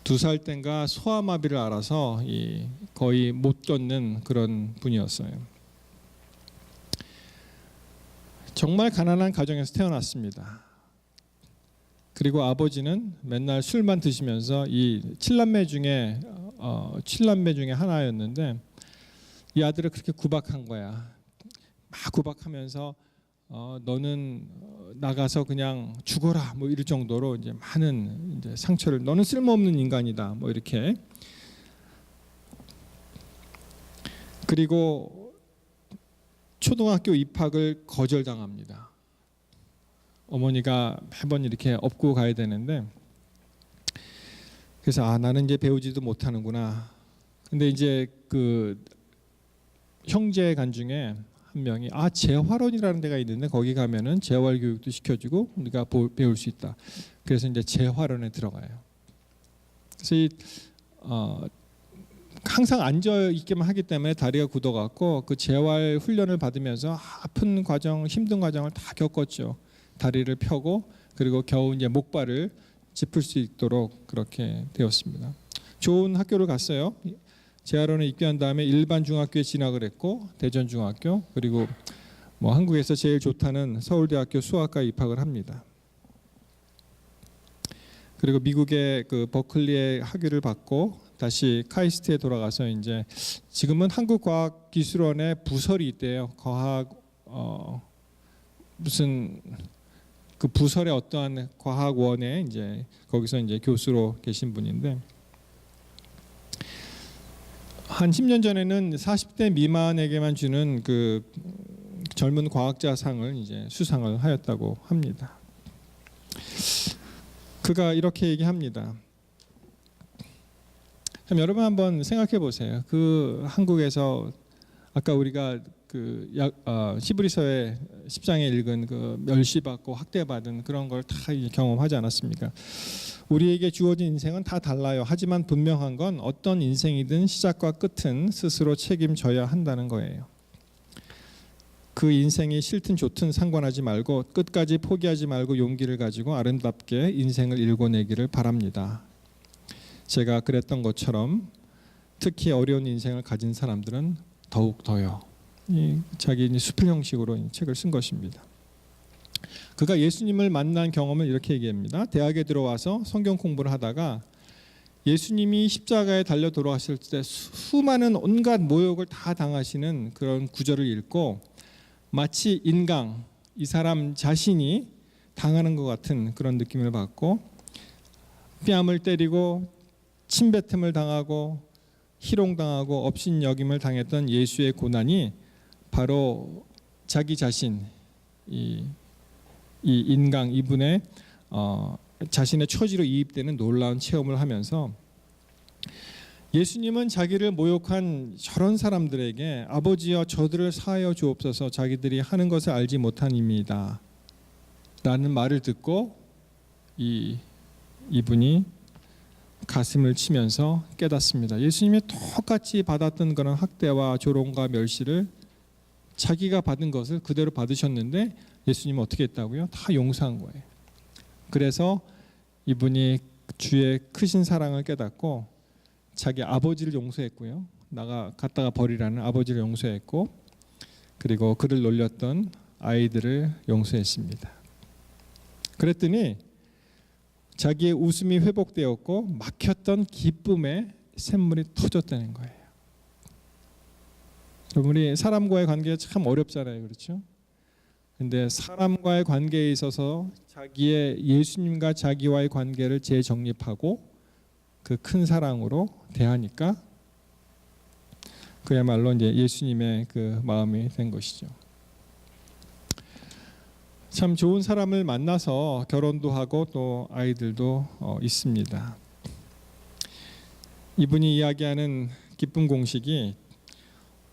2살 땐가 소아마비를 앓아서 거의 못 걷는 그런 분이었어요. 정말 가난한 가정에서 태어났습니다. 그리고 아버지는 맨날 술만 드시면서 이 7남매 중에 하나였는데 이 아들을 그렇게 구박한 거야. 막 구박하면서 너는 나가서 그냥 죽어라 뭐 이럴 정도로 이제 많은 이제 상처를 너는 쓸모없는 인간이다 뭐 이렇게. 그리고 초등학교 입학을 거절당합니다. 어머니가 매번 이렇게 업고 가야 되는데 그래서 나는 이제 배우지도 못하는구나. 근데 이제 그 형제간 중에 한 명이 재활원이라는 데가 있는데 거기 가면은 재활 교육도 시켜주고 우리가 배울 수 있다. 그래서 이제 재활원에 들어가요. 그래서 항상 앉아 있기만 하기 때문에 다리가 굳어갖고 그 재활 훈련을 받으면서 아픈 과정, 힘든 과정을 다 겪었죠. 다리를 펴고 그리고 겨우 이제 목발을 짚을 수 있도록 그렇게 되었습니다. 좋은 학교를 갔어요. 재활원에 입교한 다음에 일반 중학교에 진학을 했고 대전 중학교 그리고 뭐 한국에서 제일 좋다는 서울대학교 수학과에 입학을 합니다. 그리고 미국의 그 버클리의 학위를 받고 다시 카이스트에 돌아가서 이제 지금은 한국과학기술원에 부설이 있대요. 과학 무슨 그 부설의 어떠한 과학원에 이제 거기서 이제 교수로 계신 분인데 한 10년 전에는 40대 미만에게만 주는 그 젊은 과학자상을 이제 수상을 하였다고 합니다. 그가 이렇게 얘기합니다. 그럼 여러분 한번 생각해 보세요. 그 한국에서 아까 우리가 그 히브리서의 10장에 읽은 그 멸시받고 학대받은 그런 걸 다 경험하지 않았습니까? 우리에게 주어진 인생은 다 달라요. 하지만 분명한 건 어떤 인생이든 시작과 끝은 스스로 책임져야 한다는 거예요. 그 인생이 싫든 좋든 상관하지 말고 끝까지 포기하지 말고 용기를 가지고 아름답게 인생을 일궈내기를 바랍니다. 제가 그랬던 것처럼 특히 어려운 인생을 가진 사람들은 더욱 더요. 자기 수필 형식으로 책을 쓴 것입니다. 그가 예수님을 만난 경험을 이렇게 얘기합니다. 대학에 들어와서 성경 공부를 하다가 예수님이 십자가에 달려 돌아가실 때 수많은 온갖 모욕을 다 당하시는 그런 구절을 읽고 마치 인강, 이 사람 자신이 당하는 것 같은 그런 느낌을 받고 뺨을 때리고 침뱉음을 당하고 희롱당하고 업신여김을 당했던 예수의 고난이 바로 자기 자신, 이 인강 이분의 자신의 처지로 이입되는 놀라운 체험을 하면서 예수님은 자기를 모욕한 저런 사람들에게 아버지여 저들을 사하여 주옵소서 자기들이 하는 것을 알지 못함이다 라는 말을 듣고 이분이 가슴을 치면서 깨닫습니다. 예수님이 똑같이 받았던 그런 학대와 조롱과 멸시를 자기가 받은 것을 그대로 받으셨는데 예수님은 어떻게 했다고요? 다 용서한 거예요. 그래서 이분이 주의 크신 사랑을 깨닫고 자기 아버지를 용서했고요. 갖다가 버리라는 아버지를 용서했고 그리고 그를 놀렸던 아이들을 용서했습니다. 그랬더니 자기의 웃음이 회복되었고 막혔던 기쁨의 샘물이 터졌다는 거예요. 우리 사람과의 관계가 참 어렵잖아요. 그렇죠? 근데 사람과의 관계에 있어서 자기의 예수님과 자기와의 관계를 재정립하고 그 큰 사랑으로 대하니까 그야말로 이제 예수님의 그 마음이 된 것이죠. 참 좋은 사람을 만나서 결혼도 하고 또 아이들도 있습니다. 이분이 이야기하는 기쁨 공식이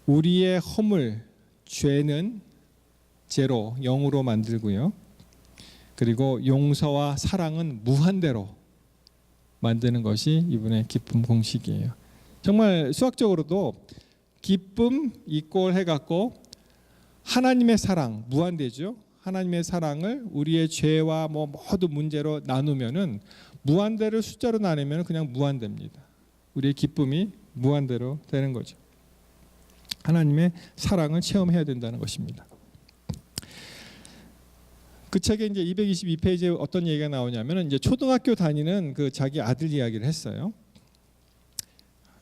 우리의 허물, 죄는 제로, 0으로 만들고요. 그리고 용서와 사랑은 무한대로 만드는 것이 이분의 기쁨 공식이에요. 정말 수학적으로도 기쁨 이꼴 해갖고 하나님의 사랑, 무한대죠. 하나님의 사랑을 우리의 죄와 모든 문제로 나누면은 무한대를 숫자로 나누면 그냥 무한대입니다. 우리의 기쁨이 무한대로 되는 거죠. 하나님의 사랑을 체험해야 된다는 것입니다. 그 책에 이제 222페이지에 어떤 얘기가 나오냐면은 이제 초등학교 다니는 그 자기 아들 이야기를 했어요.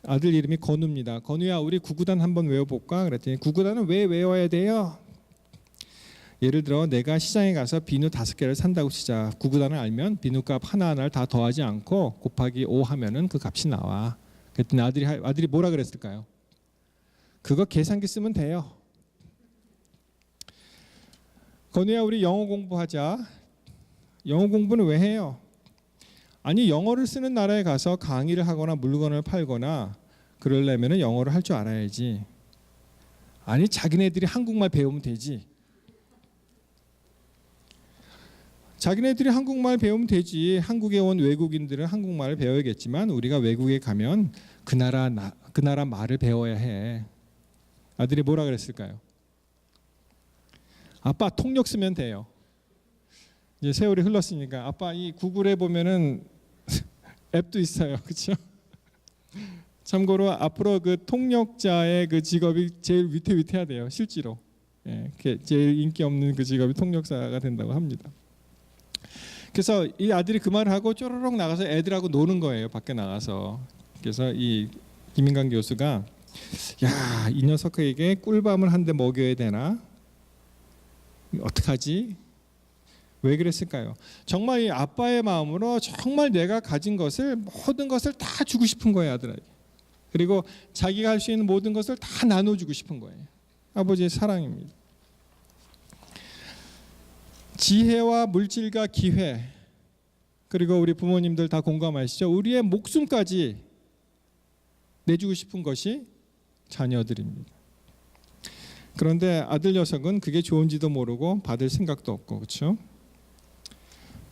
아들 이름이 건우입니다. 건우야, 우리 구구단 한번 외워볼까? 그랬더니 구구단은 왜 외워야 돼요? 예를 들어 내가 시장에 가서 비누 5개를 산다고 치자. 구구단을 알면 비누값 하나하나를 다 더하지 않고 곱하기 5 하면은 그 값이 나와. 그랬더니 아들이 뭐라 그랬을까요? 그거 계산기 쓰면 돼요. 건우야, 우리 영어 공부하자. 영어 공부는 왜 해요? 아니, 영어를 쓰는 나라에 가서 강의를 하거나 물건을 팔거나 그러려면 영어를 할 줄 알아야지. 아니, 자기네들이 한국말 배우면 되지. 자기네들이 한국말 배우면 되지. 한국에 온 외국인들은 한국말을 배워야겠지만 우리가 외국에 가면 그 나라 말을 배워야 해. 아들이 뭐라 그랬을까요? 아빠, 통역 쓰면 돼요. 이제 세월이 흘렀으니까 아빠, 이 구글에 보면은 앱도 있어요. 그렇죠? 참고로 앞으로 그 통역자의 그 직업이 제일 위태위태하대요. 실제로. 예, 제일 인기 없는 그 직업이 통역사가 된다고 합니다. 그래서 이 아들이 그 말을 하고 쪼르륵 나가서 애들하고 노는 거예요. 밖에 나가서. 그래서 이 김인강 교수가 야, 이 녀석에게 꿀밤을 한 대 먹여야 되나? 어떡하지? 왜 그랬을까요? 정말 이 아빠의 마음으로 정말 내가 가진 것을 모든 것을 다 주고 싶은 거예요, 아들에게. 그리고 자기가 할 수 있는 모든 것을 다 나눠주고 싶은 거예요. 아버지의 사랑입니다. 지혜와 물질과 기회, 그리고 우리 부모님들 다 공감하시죠? 우리의 목숨까지 내주고 싶은 것이 자녀들입니다. 그런데 아들 녀석은 그게 좋은지도 모르고 받을 생각도 없고, 그렇죠?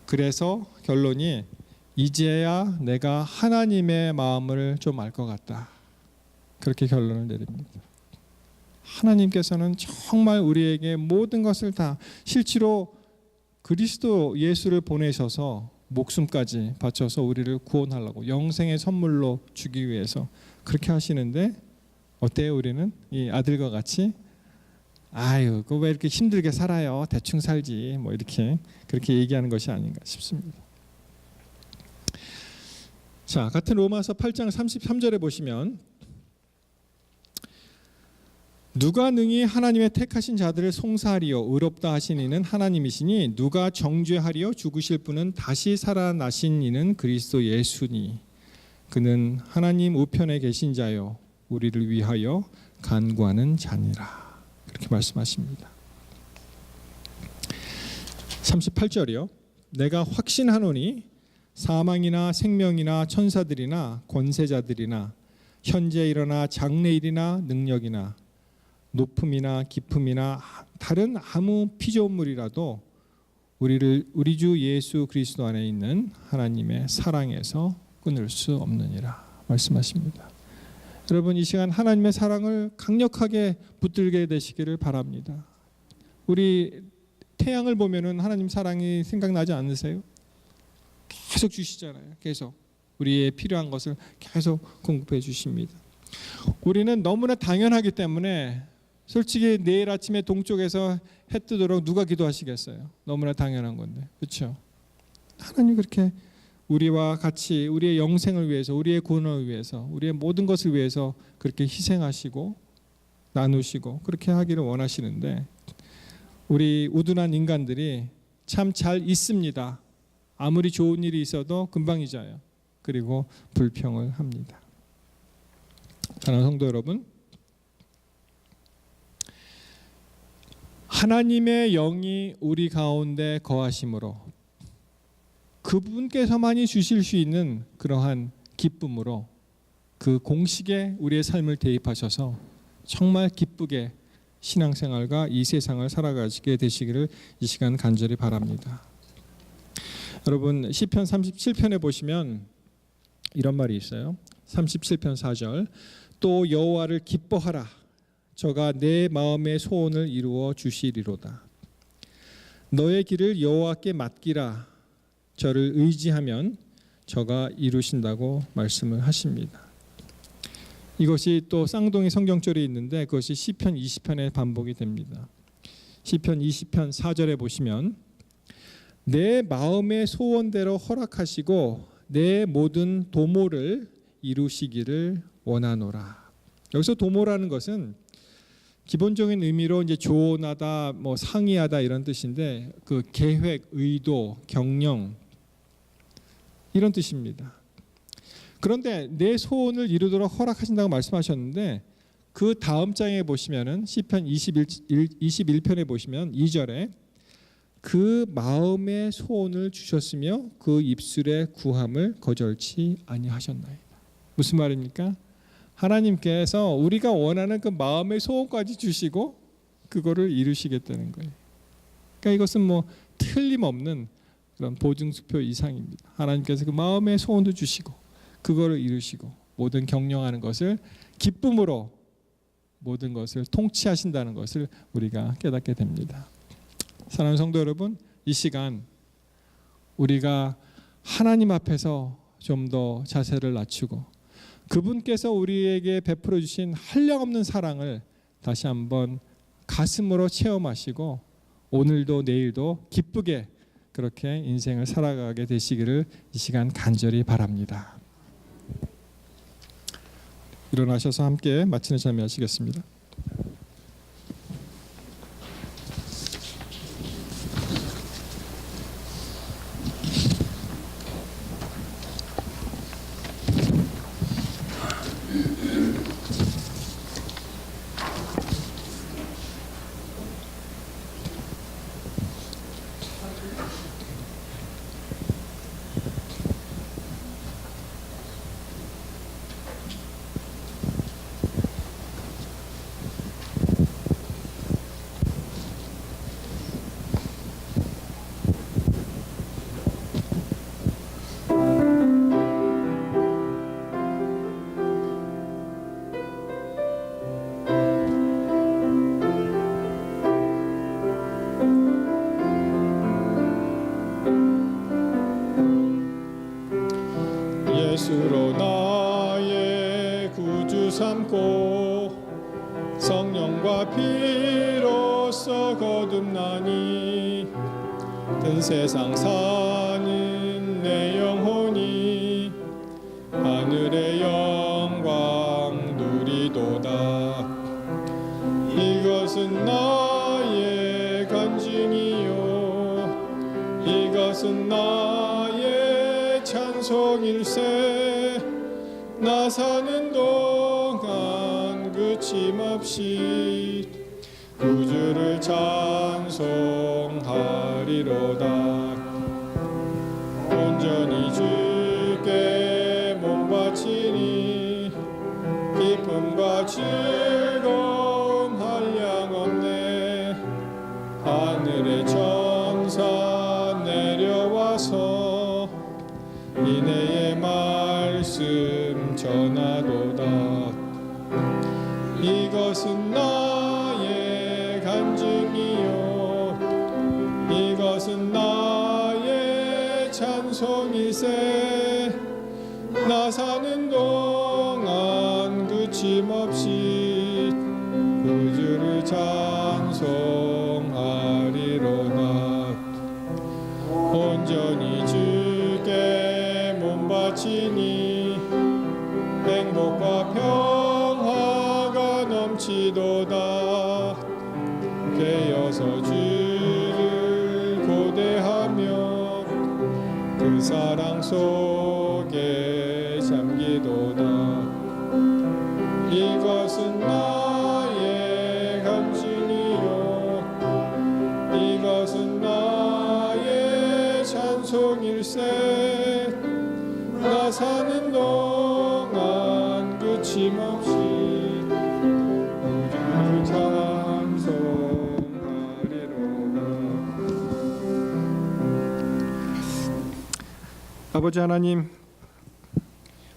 그래서 결론이 이제야 내가 하나님의 마음을 좀 알 것 같다. 그렇게 결론을 내립니다. 하나님께서는 정말 우리에게 모든 것을 다 실제로 그리스도 예수를 보내셔서 목숨까지 바쳐서 우리를 구원하려고 영생의 선물로 주기 위해서 그렇게 하시는데 어때요? 우리는 이 아들과 같이 아유, 그 왜 이렇게 힘들게 살아요? 대충 살지. 뭐 이렇게 그렇게 얘기하는 것이 아닌가 싶습니다. 자, 같은 로마서 8장 33절에 보시면 누가 능히 하나님의 택하신 자들을 송사하리요 의롭다 하신 이는 하나님이시니 누가 정죄하리요 죽으실 분은 다시 살아나신 이는 그리스도 예수니 그는 하나님 우편에 계신 자요 우리를 위하여 간구하는 자니라. 그렇게 말씀하십니다. 38절이요. 내가 확신하노니 사망이나 생명이나 천사들이나 권세자들이나 현재 일어나 장래일이나 능력이나 높음이나 깊음이나 다른 아무 피조물이라도 우리 주 예수 그리스도 안에 있는 하나님의 사랑에서 끊을 수 없느니라 말씀하십니다. 여러분 이 시간 하나님의 사랑을 강력하게 붙들게 되시기를 바랍니다. 우리 태양을 보면은 하나님 사랑이 생각나지 않으세요? 계속 주시잖아요. 계속 우리의 필요한 것을 계속 공급해 주십니다. 우리는 너무나 당연하기 때문에 솔직히 내일 아침에 동쪽에서 해 뜨도록 누가 기도하시겠어요? 너무나 당연한 건데, 그렇죠? 하나님 그렇게 우리와 같이 우리의 영생을 위해서, 우리의 구원을 위해서, 우리의 모든 것을 위해서 그렇게 희생하시고 나누시고 그렇게 하기를 원하시는데 우리 우둔한 인간들이 참 잘 있습니다. 아무리 좋은 일이 있어도 금방 잊어요. 그리고 불평을 합니다. 사랑하는 성도 여러분, 하나님의 영이 우리 가운데 거하심으로 그분께서만이 주실 수 있는 그러한 기쁨으로 그 공식에 우리의 삶을 대입하셔서 정말 기쁘게 신앙생활과 이 세상을 살아가시게 되시기를 이 시간 간절히 바랍니다. 여러분 시편 37편에 보시면 이런 말이 있어요. 37편 4절 또 여호와를 기뻐하라 저가 내 마음의 소원을 이루어 주시리로다. 너의 길을 여호와께 맡기라 저를 의지하면 저가 이루신다고 말씀을 하십니다. 이것이 또 쌍둥이 성경절이 있는데 그것이 시편 20편에 반복이 됩니다. 시편 20편 4절에 보시면 내 마음의 소원대로 허락하시고 내 모든 도모를 이루시기를 원하노라. 여기서 도모라는 것은 기본적인 의미로 이제 조언하다, 뭐 상의하다 이런 뜻인데 그 계획, 의도, 경영 이런 뜻입니다. 그런데 내 소원을 이루도록 허락하신다고 말씀하셨는데 그 다음 장에 보시면은 시편 21편에 보시면 2절에 그 마음의 소원을 주셨으며 그 입술의 구함을 거절치 아니하셨나이다. 무슨 말입니까? 하나님께서 우리가 원하는 그 마음의 소원까지 주시고 그거를 이루시겠다는 거예요. 그러니까 이것은 뭐 틀림없는 그런 보증수표 이상입니다. 하나님께서 그 마음의 소원도 주시고 그거를 이루시고 모든 경영하는 것을 기쁨으로 모든 것을 통치하신다는 것을 우리가 깨닫게 됩니다. 사랑하는 성도 여러분, 이 시간 우리가 하나님 앞에서 좀 더 자세를 낮추고 그분께서 우리에게 베풀어 주신 한량없는 사랑을 다시 한번 가슴으로 체험하시고 오늘도 내일도 기쁘게 그렇게 인생을 살아가게 되시기를 이 시간 간절히 바랍니다. 일어나셔서 함께 마치는 참여하시겠습니다. 주 삼고 성령과 피로써 거듭나니 든 세상 사는 내 영혼이 하늘의 영광 누리도다. 이것은 나의 간증이요 이것은 나의 찬송일세. 나 사는 동안 그침없이 구주를 찬송하리로다. 온전히 주께 몸 바치니 기쁨과 즐거움 한량없네. 하늘의 천사 내려와서 이내의 말씀 전하도다. 이것은 나의 간증이요 이것은 나의 찬송일세. 나 사는 동안 그침없이 구주를 찬송하리로다. 온전히 주께 몸 바치니 행복과 평화가 넘치도다. 되어서 주를 고대하며 그 사랑 속에 잠기도다. 이것은 나의 간증이요 이것은 나의 찬송일세. 나 사는 동안 그침없이 구주를 찬송하리로다. 아버지 하나님,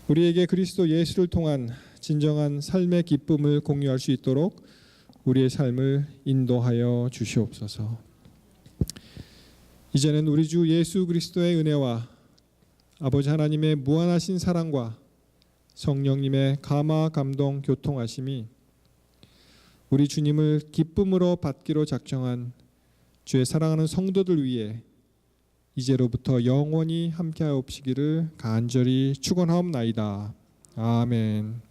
우리에게 그리스도 예수를 통한 진정한 삶의 기쁨을 공유할 수 있도록 우리의 삶을 인도하여 주시옵소서. 이제는 우리 주 예수 그리스도의 은혜와 아버지 하나님의 무한하신 사랑과 성령님의 감화 감동 교통하심이 우리 주님을 기쁨으로 받기로 작정한 주의 사랑하는 성도들 위해 이제로부터 영원히 함께하옵시기를 간절히 축원하옵나이다. 아멘.